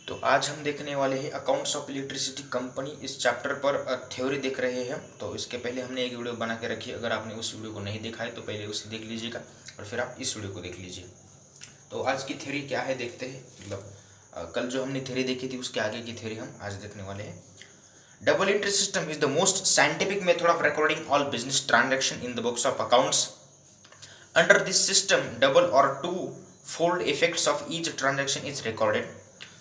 तो आज हम देखने वाले हैं अकाउंट्स ऑफ इलेक्ट्रिसिटी कंपनी। इस चैप्टर पर थ्योरी देख रहे हैं। तो इसके पहले हमने एक वीडियो बना के रखी है, अगर आपने उस वीडियो को नहीं देखा है तो पहले उसे देख लीजिएगा और फिर आप इस वीडियो को देख लीजिए। तो आज की थ्योरी क्या है देखते हैं। मतलब कल जो हमने थ्योरी देखी थी उसके आगे की थ्योरी हम आज देखने वाले हैं। Double entry system is the most scientific method of recording all business transaction in the books of accounts. Under this system double और two fold effects of each transaction is recorded.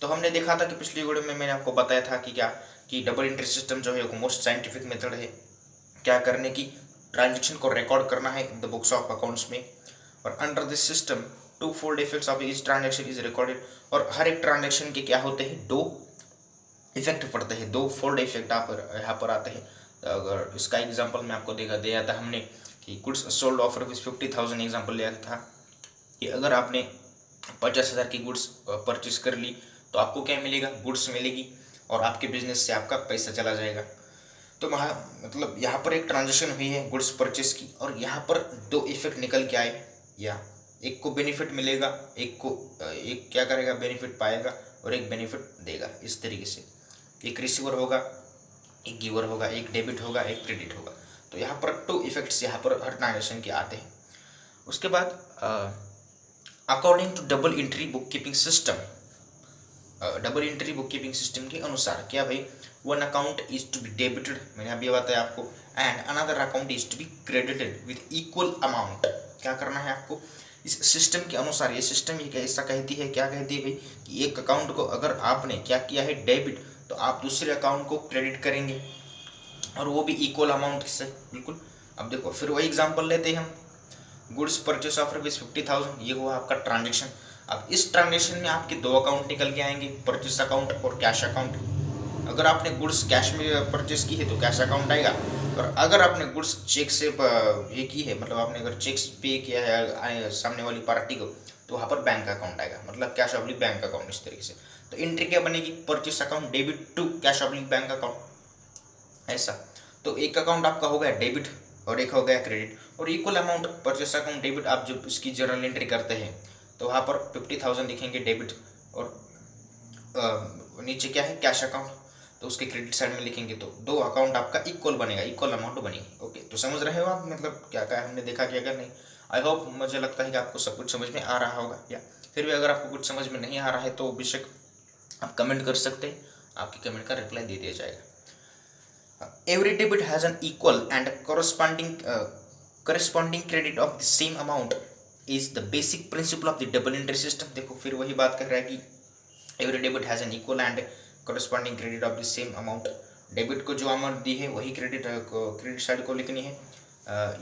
तो हमने देखा था कि पिछली वीडियो में मैंने आपको बताया था कि क्या कि डबल एंट्री सिस्टम जो है वो मोस्ट साइंटिफिक मेथड है क्या करने की, ट्रांजैक्शन को रिकॉर्ड करना है in the books of accounts में। और under this system two fold effects of each transaction is recorded. और हर एक ट्रांजैक्शन के क्या होते हैं, दो इफेक्ट पड़ते हैं, दो फोल्ड इफेक्ट यहाँ पर आते हैं। तो अगर इसका एग्जाम्पल मैं आपको दिया था हमने कि गुड्स सोल्ड ऑफ ₹50,000 एग्जाम्पल लिया था कि अगर आपने 50,000 की गुड्स परचेज कर ली तो आपको क्या मिलेगा, गुड्स मिलेगी और आपके बिजनेस से आपका पैसा चला जाएगा। तो मतलब यहाँ पर एक ट्रांजेक्शन हुई है गुड्स परचेज की और यहाँ पर दो इफेक्ट निकल के आए, या एक को बेनिफिट मिलेगा, एक क्या करेगा, बेनिफिट पाएगा और एक बेनिफिट देगा। इस तरीके से एक रिसीवर होगा, एक गिवर होगा, एक डेबिट होगा, एक क्रेडिट होगा। तो यहाँ पर टू इफेक्ट्स यहाँ पर हर ट्रांजेक्शन के आते हैं। उसके बाद according to double entry book keeping system, double entry book keeping system के अनुसार क्या भाई, one account is to be debited, मैंने अभी बताया आपको, and another account is to be credited with equal amount. क्या करना है आपको इस सिस्टम के अनुसार। ये सिस्टम ये ऐसा कहती है, क्या कहती है भाई कि एक अकाउंट को अगर आपने क्या किया है डेबिट, तो आप दूसरे अकाउंट को क्रेडिट करेंगे और वो भी इक्वल अमाउंट से। बिल्कुल। अब देखो फिर वही एग्जाम्पल लेते हैं हम, गुड्स परचेस ऑफ ₹50,000, ये हुआ आपका ट्रांजेक्शन। अब इस ट्रांजेक्शन में आपके दो अकाउंट निकल के आएंगे, परचेस अकाउंट और कैश अकाउंट। अगर आपने गुड्स कैश में परचेस की है तो कैश अकाउंट आएगा, और अगर आपने गुड्स चेक से ये की है, मतलब आपने अगर चेक्स पे किया है सामने वाली पार्टी को, तो वहाँ पर बैंक अकाउंट आएगा, मतलब कैश ऑब्लिक बैंक अकाउंट। इस तरीके से तो एंट्री क्या बनेगी, purchase account debit to cash oblique bank account, ऐसा। तो एक अकाउंट आपका हो गया डेबिट और एक हो गया क्रेडिट, और equal amount purchase account debit. आप जब इसकी जर्नल एंट्री करते हैं तो वहाँ पर 50,000 लिखेंगे डेबिट, और नीचे क्या है कैश अकाउंट, तो उसके क्रेडिट साइड में लिखेंगे, तो दो अकाउंट आपका इक्वल बनेगा, इक्वल अमाउंट बनेगी। ओके, तो समझ रहे हो आप, मतलब क्या क्या हमने देखा कि अगर नहीं। आई होप, मुझे लगता है कि आपको सब कुछ समझ में आ रहा होगा, या फिर भी अगर आपको कुछ समझ में नहीं आ रहा है तो बेशक आप कमेंट कर सकते हैं, आपके कमेंट का रिप्लाई दे दिया जाएगा। Every debit has an equal and corresponding credit of the same amount is the basic principle of the double entry system। देखो फिर वही बात कर रहा है कि every debit has an equal and corresponding credit of the same amount। Debit को जो अमाउंट दी है वही क्रेडिट साइड को लिखनी है।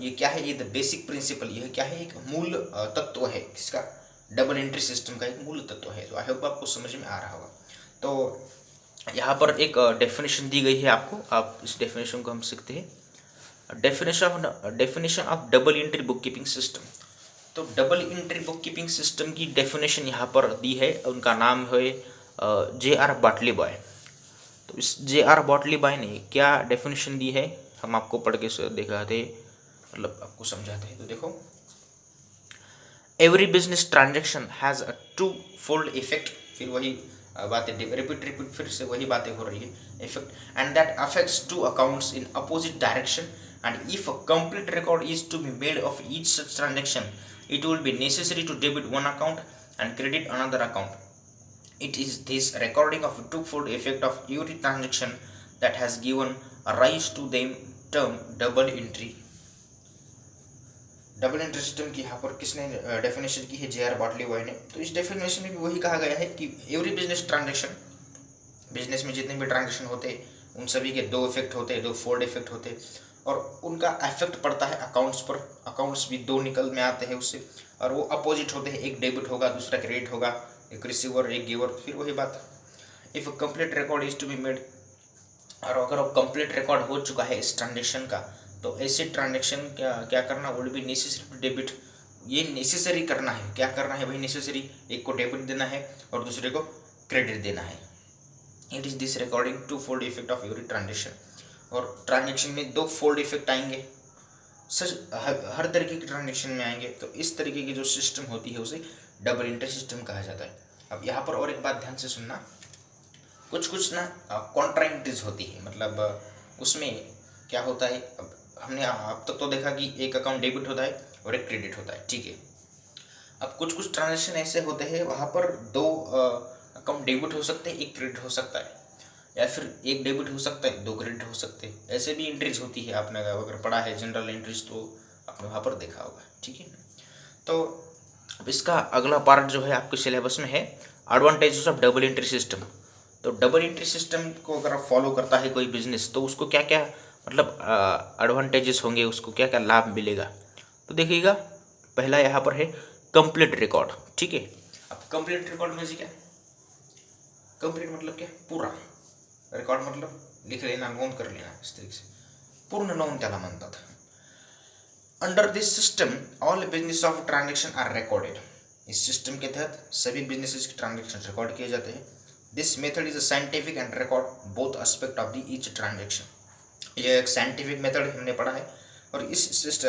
ये क्या है, ये द बेसिक प्रिंसिपल, यह क्या है, एक मूल तत्व है किसका, डबल एंट्री सिस्टम का एक मूल तत्व है। तो आई होप आपको समझ में आ रहा होगा। तो यहाँ पर एक डेफिनेशन दी गई है आपको, आप इस डेफिनेशन को हम सीखते हैं। Definition of double entry book keeping system. तो double entry book keeping system की डेफिनेशन यहाँ पर दी है, उनका नाम है J.R. बाटली बॉय। तो इस J.R. बाटली बॉय ने क्या डेफिनेशन दी है, हम आपको पढ़ के दिखाते, मतलब आपको समझाते हैं। तो देखो, every business transaction has a two fold effect, फिर वही बातें रिपीट फिर से वही बातें हो रही है, effect, and that affects two accounts in opposite direction, and if a complete record is to be made of each such transaction it will be necessary to debit one account and credit another account. It is this recording of a twofold effect of every transaction that has given a rise to the term double entry। Double entry system की यहाँ पर किसने definition की है, J.R. बाटली boy ने। तो इस डेफिनेशन में भी वही कहा गया है कि एवरी बिजनेस ट्रांजेक्शन, बिजनेस में जितने भी ट्रांजेक्शन होते हैं उन सभी के दो इफेक्ट होते हैं, दो फोल्ड इफेक्ट होते हैं, और उनका इफेक्ट पड़ता है अकाउंट्स पर। अकाउंट्स भी दो निकल में आते हैं उससे, और वो अपोजिट होते हैं, एक डेबिट होगा दूसरा क्रेडिट होगा, एक रिसीवर एक गिवर। फिर वही बात, if complete record is to be made, और अगर वो कंप्लीट रिकॉर्ड हो चुका है इस ट्रांजेक्शन का, तो ऐसे ट्रांजेक्शन क्या करना, would be necessary to debit, ये नेसेसरी करना है। क्या करना है भाई, नेसेसरी, एक को डेबिट देना है और दूसरे को क्रेडिट देना है। It is this recording two fold effect of every transaction, और ट्रांजेक्शन में दो फोल्ड इफेक्ट आएंगे, हर तरीके के ट्रांजेक्शन में आएंगे। तो इस तरीके की जो सिस्टम होती है उसे डबल एंट्री सिस्टम कहा जाता है। अब यहाँ पर और एक बात ध्यान से सुनना, कुछ कुछ ना कॉन्ट्राइंटीज होती है, मतलब उसमें क्या होता है, अब हमने अब तक तो देखा कि एक अकाउंट डेबिट होता है और एक क्रेडिट होता है, ठीक है। अब कुछ कुछ ट्रांजेक्शन ऐसे होते हैं वहाँ पर दो अकाउंट डेबिट हो सकते हैं, एक क्रेडिट हो सकता है, या फिर एक डेबिट हो सकता है, दो क्रेडिट हो सकते हैं। ऐसे भी एंट्रीज होती है, आपने अगर पढ़ा है जनरल एंट्रीज तो आपने वहाँ पर देखा होगा, ठीक है। तो अब इसका अगला पार्ट जो है आपके सिलेबस में है advantages of double entry system. तो डबल एंट्री सिस्टम को अगर फॉलो करता है कोई बिजनेस तो उसको क्या क्या मतलब एडवांटेजेस होंगे, उसको क्या क्या लाभ मिलेगा। तो देखिएगा, पहला यहाँ पर है कंप्लीट रिकॉर्ड, ठीक है। अब कंप्लीट रिकॉर्ड में जी क्या, कंप्लीट मतलब क्या, पूरा, रिकॉर्ड मतलब लिख लेना, नोंद कर लेना, इस तरीके से पूर्ण नोंद त्याला म्हणतात। Under this system all business of transaction are recorded. इस सिस्टम के तहत सभी बिजनेसेस के ट्रांजेक्शन रिकॉर्ड किए जाते हैं। This method is a scientific and record both aspect of the each transaction. यह एक साइंटिफिक मेथड हमने पढ़ा है, और इस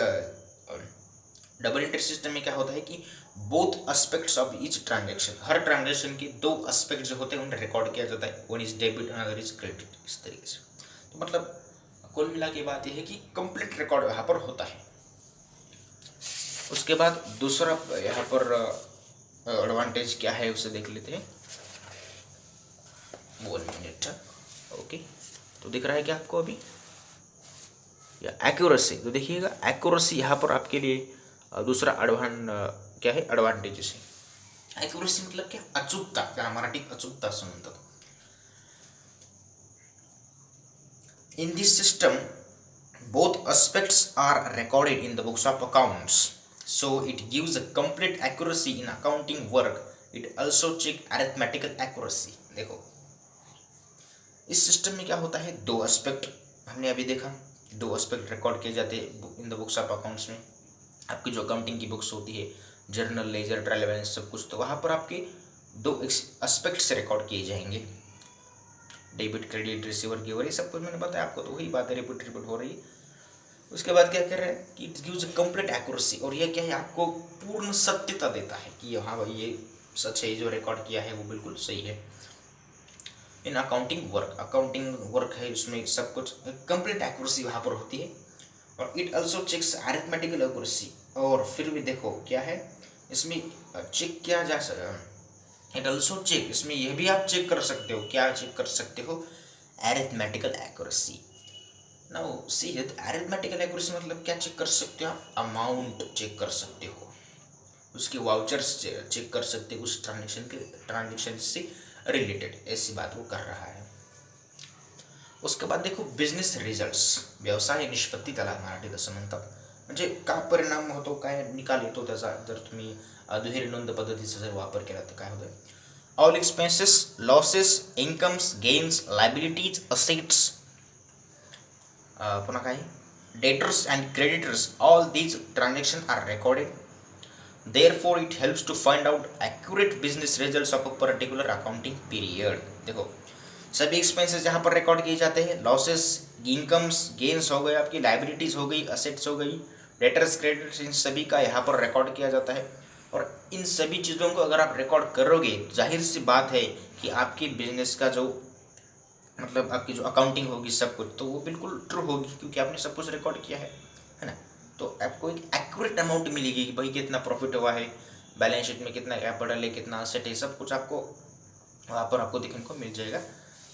डबल एंट्री सिस्टम में क्या होता है कि both aspects of each transaction, her transaction के दो एस्पेक्ट जो होते हैं उन्हें रिकॉर्ड किया जाता है। One is debit another is credit, इस तरीके से। तो मतलब कुल मिला के बात यह है कि कंप्लीट रिकॉर्ड यहाँ पर होता है। उसके बाद दूसरा यहाँ पर एडवांटेज क्या है उसे देख लेते हैं। 1 मिनट, ओके। तो दिख रहा है क्या आपको अभी, या एक्यूरेसी। तो देखिएगा एक्यूरेसी यहाँ पर आपके लिए दूसरा क्या है, एडवांटेजेस है। एक्यूरेसी मतलब क्या, अचूकता, त्याला मराठीत अचूकता असं म्हणतात। In this system both aspects are recorded in the books of accounts, so it gives a complete accuracy in accounting work. It also check arithmetical accuracy। देखो इस सिस्टम में क्या होता है, दो एस्पेक्ट हमने अभी देखा, दो एस्पेक्ट रिकॉर्ड किए जाते हैं इन द बुक्स ऑफ अकाउंट्स में। आपकी जो अकाउंटिंग की बुक्स होती है, जर्नल, लेजर, ट्रायल बैलेंस, सब कुछ, तो वहाँ पर आपके दो एस्पेक्ट्स रिकॉर्ड किए जाएंगे, डेबिट, क्रेडिट, रिसीवर, गिवर, ये सब कुछ मैंने बताया आपको। तो वही बात है, रिपीट हो रही है। उसके बाद क्या कर रहे हैं कि it gives a complete accuracy, और ये क्या है, आपको पूर्ण सत्यता देता है कि हाँ भाई ये सच है, जो रिकॉर्ड किया है वो बिल्कुल सही है। इन अकाउंटिंग वर्क है, उसमें सब कुछ कंप्लीट एक्यूरेसी वहाँ पर होती है। और it also checks arithmetical accuracy, और फिर भी देखो क्या है इसमें चेक किया जा सकता। इट ऑल्सो चेक, इसमें यह भी आप चेक कर सकते हो, क्या चेक कर सकते हो, arithmetical accuracy. Now see it, arithmetical accuracy मतलब क्या चेक कर सकते हो आप, अमाउंट चेक कर सकते हो, उसके वाउचर्स चेक कर सकते हो, उस ट्रांजेक्शन से रिलेटेड, ऐसी बात वो कर रहा है। उसके बाद देखो बिझनेस रिझल्ट्स, व्यवसाय निष्पत्ती त्याला मराठीत असं म्हणतात। म्हणजे काय परिणाम होतो, काय निकाल येतो त्याचा, जर तुम्ही दुहेरी नोंद पद्धतीचा जर वापर केला तर काय होतं। All expenses, losses, incomes, gains, liabilities, assets, पुन्हा काय, debtors and creditors, all these transaction are recorded. Therefore, it helps to find out accurate business results of a particular accounting period। देखो सभी एक्सपेंसेस यहाँ पर रिकॉर्ड किए जाते हैं, losses, incomes, gains हो गए, आपकी लाइबिलिटीज हो गई, असेट्स हो गई, डेटर्स, क्रेडिटर्स, इन सभी का यहाँ पर रिकॉर्ड किया जाता है। और इन सभी चीज़ों को अगर आप रिकॉर्ड करोगे, जाहिर सी बात है कि आपकी बिजनेस का जो मतलब आपकी जो अकाउंटिंग होगी सब कुछ, तो वो बिल्कुल ट्रू होगी, क्योंकि आपने सब कुछ रिकॉर्ड किया है ना। तो आपको एक एक्यूरेट अमाउंट मिलेगी कि भाई कितना प्रॉफिट हुआ है, बैलेंस शीट में कितना कैपिटल है, कितना असेट है, सब कुछ आपको वहाँ पर आपको देखने को मिल जाएगा।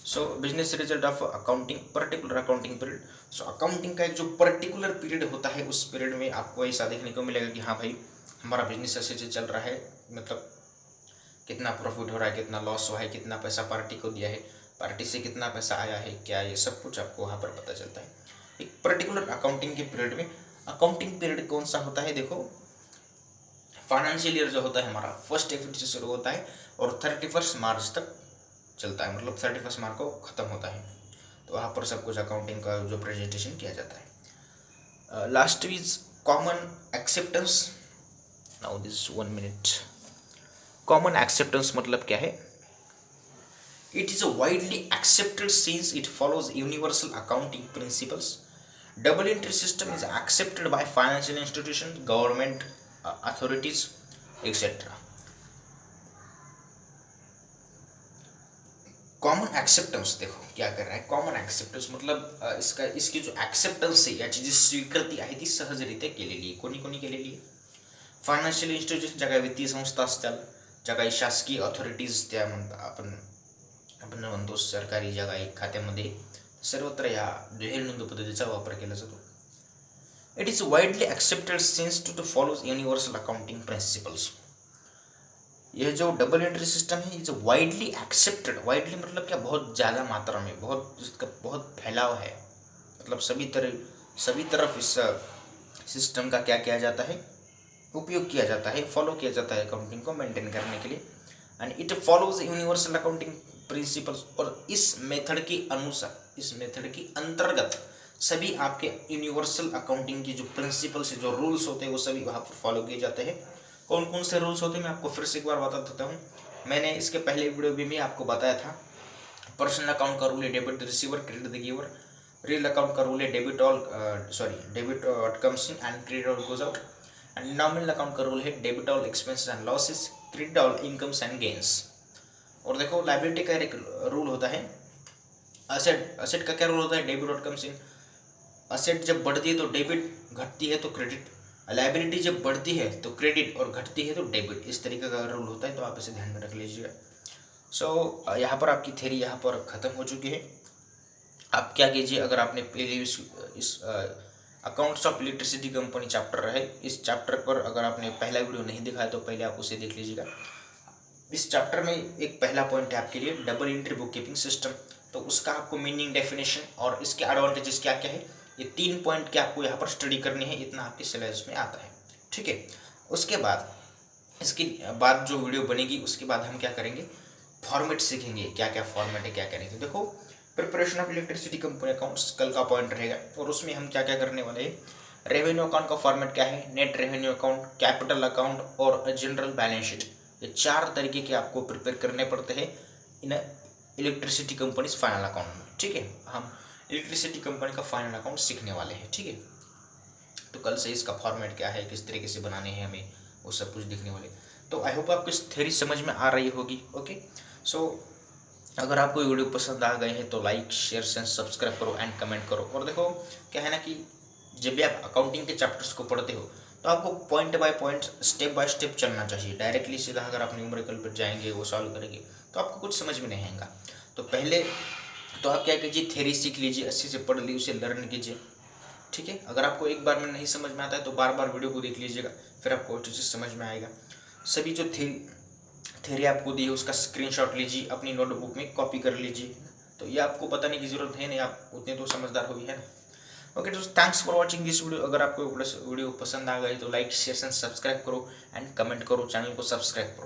सो business result of accounting, particular accounting period. So accounting का एक जो पर्टिकुलर पीरियड होता है, उस पीरियड में आपको ऐसा देखने को मिलेगा कि हाँ भाई हमारा बिजनेस ऐसे से चल रहा है, मतलब कितना प्रॉफिट हो रहा है, कितना लॉस हुआ है, कितना पैसा पार्टी को दिया है, पार्टी से कितना पैसा आया है, क्या, ये सब कुछ आपको वहाँ पर पता चलता है एक पर्टिकुलर अकाउंटिंग के पीरियड में। अकाउंटिंग पीरियड कौन सा होता है, देखो फाइनेंशियल ईयर जो होता है हमारा 1 अप्रैल से शुरू होता है और 31 मार्च तक चलता है, मतलब 31 मार्च को ख़त्म होता है। तो वहाँ पर सब कुछ अकाउंटिंग का जो प्रेजेंटेशन किया जाता है। Last is common acceptance. Now this 1 minute. Common acceptance मतलब क्या है, it is widely accepted since it follows universal accounting principles. Double entry system is accepted by financial institutions, government authorities, etc. Common acceptance देखो क्या कर रहा है. Common acceptance मतलब इसकी जो एक्सेप्टन्स आहे याची जी स्वीकृती आहे ती सहजरित्या केलेली आहे. कोणी कोणी केलेली आहे? फायनान्शियल इन्स्टिट्यूशन, ज्या काही वित्तीय संस्था असतात, ज्या काही शासकीय ऑथॉरिटीज, त्या आपण म्हणतो सरकारी ज्या काही खात्यामध्ये, सर्वत्र या दुहेरी नोंद पद्धतीचा वापर केला जातो. It is widely accepted since two follows universal accounting principles. यह जो डबल एंट्री सिस्टम है, ये जो वाइडली एक्सेप्टेड, वाइडली मतलब क्या, बहुत ज़्यादा मात्रा में, इसका बहुत फैलाव है, मतलब सभी तरफ इस सिस्टम का क्या किया जाता है, उपयोग किया जाता है, फॉलो किया जाता है अकाउंटिंग को मेंटेन करने के लिए. And it follows universal accounting principles. और इस मेथड के अनुसार, इस मेथड के अंतर्गत सभी आपके यूनिवर्सल अकाउंटिंग की जो प्रिंसिपल्स, जो रूल्स होते हैं, वो सभी वहाँ पर फॉलो किए जाते हैं. कौन कौन से रूल्स होते हैं मैं आपको फिर से एक बार बता देता हूँ. मैंने इसके पहले वीडियो भी आपको बताया था. पर्सनल अकाउंट का रूल है debit the receiver, credit the giver. Real account का रूल है debit what comes in and credit what goes out. And nominal account का रूल है debit all expenses and losses, credit all incomes and gains. और देखो liability का एक rule होता है. असेट का क्या रूल होता है? Debit what comes in. Asset जब बढ़ती है तो डेबिट, घटती है तो क्रेडिट. लायबिलिटी जब बढ़ती है तो क्रेडिट और घटती है तो डेबिट. इस तरीके का रूल होता है, तो आप इसे ध्यान में रख लीजिएगा. सो यहाँ पर आपकी थ्योरी यहाँ पर ख़त्म हो चुकी है. आप क्या कीजिए, अगर आपने पहले इस accounts of electricity company chapter है, इस चैप्टर पर अगर आपने पहला वीडियो नहीं देखा है तो पहले आप उसे देख लीजिएगा. इस चैप्टर में एक पहला पॉइंट है आपके लिए double entry book keeping system. तो उसका आपको मीनिंग, डेफिनेशन और इसके एडवांटेजेस क्या क्या है, ये 3 पॉइंट के आपको यहाँ पर स्टडी करनी है. इतना आपके सिलेबस में आता है, ठीक है. उसके बाद इसके बाद जो वीडियो बनेगी, उसके बाद हम क्या करेंगे, फॉर्मेट सीखेंगे. क्या क्या फॉर्मेट है, क्या क्या नहीं. तो देखो, preparation of electricity company accounts कल का पॉइंट रहेगा. और उसमें हम क्या क्या करने वाले हैं. रेवेन्यू अकाउंट का फॉर्मेट क्या है, net revenue account, capital account और जनरल बैलेंस शीट. ये 4 तरीके के आपको प्रिपेयर करने पड़ते हैं in electricity company final account में, ठीक है. हम इलेक्ट्रिसिटी कंपनी का फाइनल अकाउंट सीखने वाले हैं, ठीक है. तो कल से इसका फॉर्मेट क्या है, किस तरीके से बनाने हैं हमें, वो सब कुछ देखने वाले. तो आई होप आपको इस थ्योरी समझ में आ रही होगी. ओके. सो अगर आपको वीडियो पसंद आ गए हैं तो लाइक, शेयर एंड सब्सक्राइब करो एंड कमेंट करो. और देखो क्या है ना कि जब भी आप अकाउंटिंग के चैप्टर्स को पढ़ते हो तो आपको point by point, step by step चलना चाहिए. डायरेक्टली सीधा अगर आप न्यूमेरिकल पर जाएंगे, वो सॉल्व करेंगे, तो आपको कुछ समझ में नहीं आएगा. तो पहले तो आप क्या कीजिए, थ्योरी सीख लीजिए, अच्छे से पढ़ लीजिए, उसे लर्न कीजिए, ठीक है. अगर आपको एक बार में नहीं समझ में आता है तो बार बार वीडियो को देख लीजिएगा, फिर आपको अच्छे से समझ में आएगा. सभी जो थ्योरी आपको दी है उसका स्क्रीनशॉट लीजिए, अपनी नोटबुक में कॉपी कर लीजिए. तो ये आपको बताने की ज़रूरत है नहीं, आप उतने तो समझदार हो ही है ना. ओके, तो thanks for watching this video. अगर आपको वीडियो पसंद आ गई तो लाइक, शेयर एंड सब्सक्राइब करो एंड कमेंट करो, चैनल को सब्सक्राइब करो.